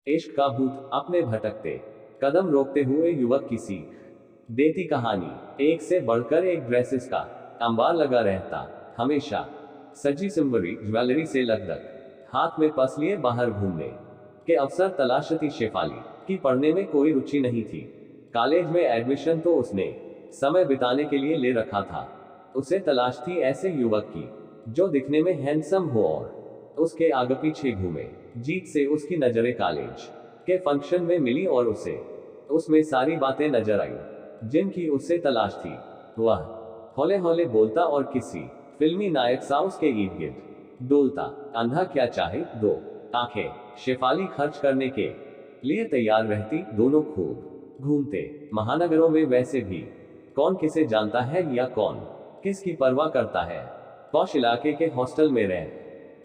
इश्क का भूत अपने भटकते कदम रोकते हुए युवक की सीख देती कहानी। एक से बढ़कर एक ड्रेसेस का अंबार लगा रहता, हमेशा सजी सिम्बरी ज्वेलरी से लगदग, हाथ में पर्स लिए बाहर घूमने के अवसर तलाशती शेफाली की। पढ़ने में कोई रुचि नहीं थी, कॉलेज में एडमिशन तो उसने समय बिताने के लिए ले रखा था। उसे तलाश थी ऐसे युवक की जो दिखने में हैंडसम हो और उसके आगे पीछे घूमे। जीत से उसकी नजरें कॉलेज के फंक्शन में मिली और उसे उसमें सारी बातें नजर आई जिनकी उसे तलाश थी। वह हौले हौले बोलता और किसी फिल्मी नायक सा उसके इर्द गिर्द डोलता। अंधा क्या चाहे दो आंखें शेफाली खर्च करने के लिए तैयार रहती। दोनों खूब घूमते महानगरों में, वैसे भी कौन किसे जानता है या कौन किसकी परवाह करता है। पौश इलाके के हॉस्टल में रह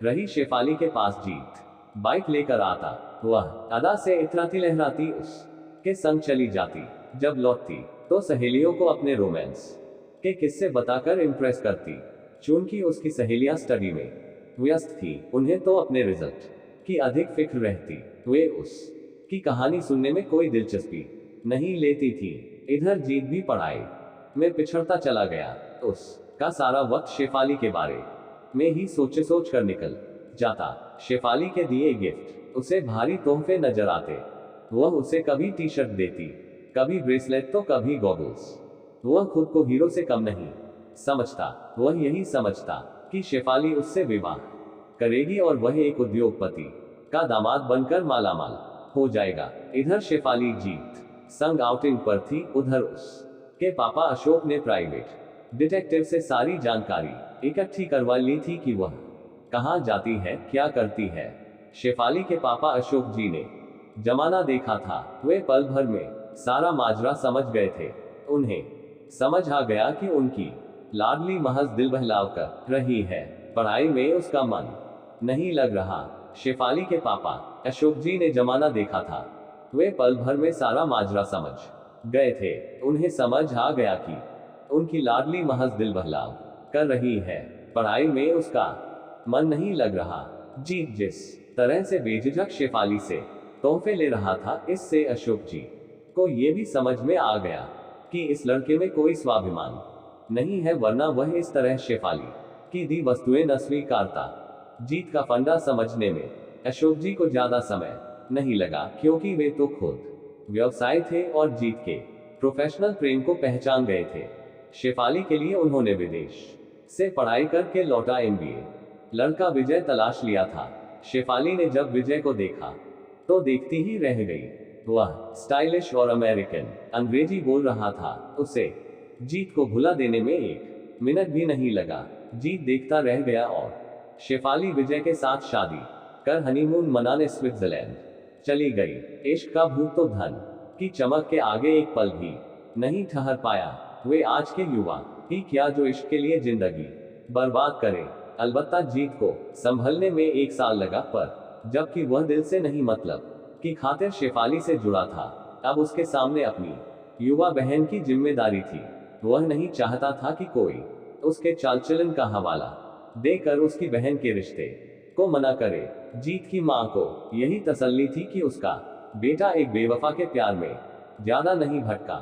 रही शेफाली के पास जीत बाइक लेकर आता। वह अदा से इतराती लहराती उस के संग चली जाती। जब लौटती तो सहेलियों को अपने रोमांस के किस्से बताकर इम्प्रेस करती। चूंकि उसकी सहेलियां स्टडी में व्यस्त थी, उन्हें तो अपने रिजल्ट की अधिक फिक्र रहती। वे उस की कहानी सुनने में कोई दिलचस्पी नहीं लेती थी। इधर जीत भी पढ़ाई में पिछड़ता चला गया। उसका सारा वक्त शेफाली के बारे में ही सोच कर निकल जाता। शेफाली के दिए गिफ्ट उसे भारी तोहफे नजर आते। वह उसे कभी टी शर्ट देती, कभी ब्रेसलेट तो कभी गॉगल्स। वह खुद को हीरो से कम नहीं समझता। वह यही समझता कि शेफाली उससे विवाह करेगी और वह एक उद्योगपति का दामाद बनकर मालामाल हो जाएगा। इधर शेफाली जीत संग आउटिंग पर थी, उधर उस के पापा अशोक ने प्राइवेट डिटेक्टिव से सारी जानकारी इकट्ठी करवा ली थी कि वह कहाँ जाती है, क्या करती है। शेफाली के पापा अशोक जी ने जमाना देखा था। वे पल भर में सारा माजरा समझ गए थे। उन्हें समझ आ गया कि उनकी लाडली महज दिल बहलाव कर रही है, पढ़ाई में उसका मन नहीं लग रहा। शेफाली के पापा अशोक जी ने जमाना देखा था। वे पल भर में सारा माजरा समझ गए थे। उन्हें समझ आ गया कि उनकी लाडली महज दिल बहलाव कर रही है, पढ़ाई में उसका मन नहीं लग रहा। जीत जिस तरह से बेझिझक शेफाली से तोहफे ले रहा था, इससे अशोक जी को यह भी समझ में आ गया कि इस लड़के में कोई स्वाभिमान नहीं है, वरना वह इस तरह शेफाली की दी वस्तुएं न स्वीकारता। जीत का फंडा समझने में अशोक जी को ज्यादा समय नहीं लगा, क्योंकि वे तो खुद व्यवसाय थे और जीत के प्रोफेशनल प्रेम को पहचान गए थे। शेफाली के लिए उन्होंने विदेश से पढ़ाई करके लौटा एमबीए लड़का विजय तलाश लिया था। शेफाली ने जब विजय को देखा तो देखती ही रह गई। वह स्टाइलिश और अमेरिकन अंग्रेजी बोल रहा था। उसे जीत को भुला देने में एक मिनट भी नहीं लगा। जीत देखता रह गया और शेफाली विजय के साथ शादी कर हनीमून मनाने स्विट्जरलैंड चली गई। इश्क का भूत तो धन की चमक के आगे एक पल भी नहीं ठहर पाया। वे आज के युवा ही क्या जो इश्क के लिए जिंदगी बर्बाद करे। अलबत्ता जीत को संभलने में 1 साल लगा, पर जबकि वह दिल से नहीं मतलब की खातिर शेफाली से जुड़ा था, अब उसके सामने अपनी युवा बहन की जिम्मेदारी थी। वह नहीं चाहता था कि कोई उसके चाल चलन का हवाला देकर उसकी बहन के रिश्ते को मना करे। जीत की मां को यही तसल्ली थी कि उसका बेटा एक बेवफा के प्यार में ज्यादा नहीं भटका।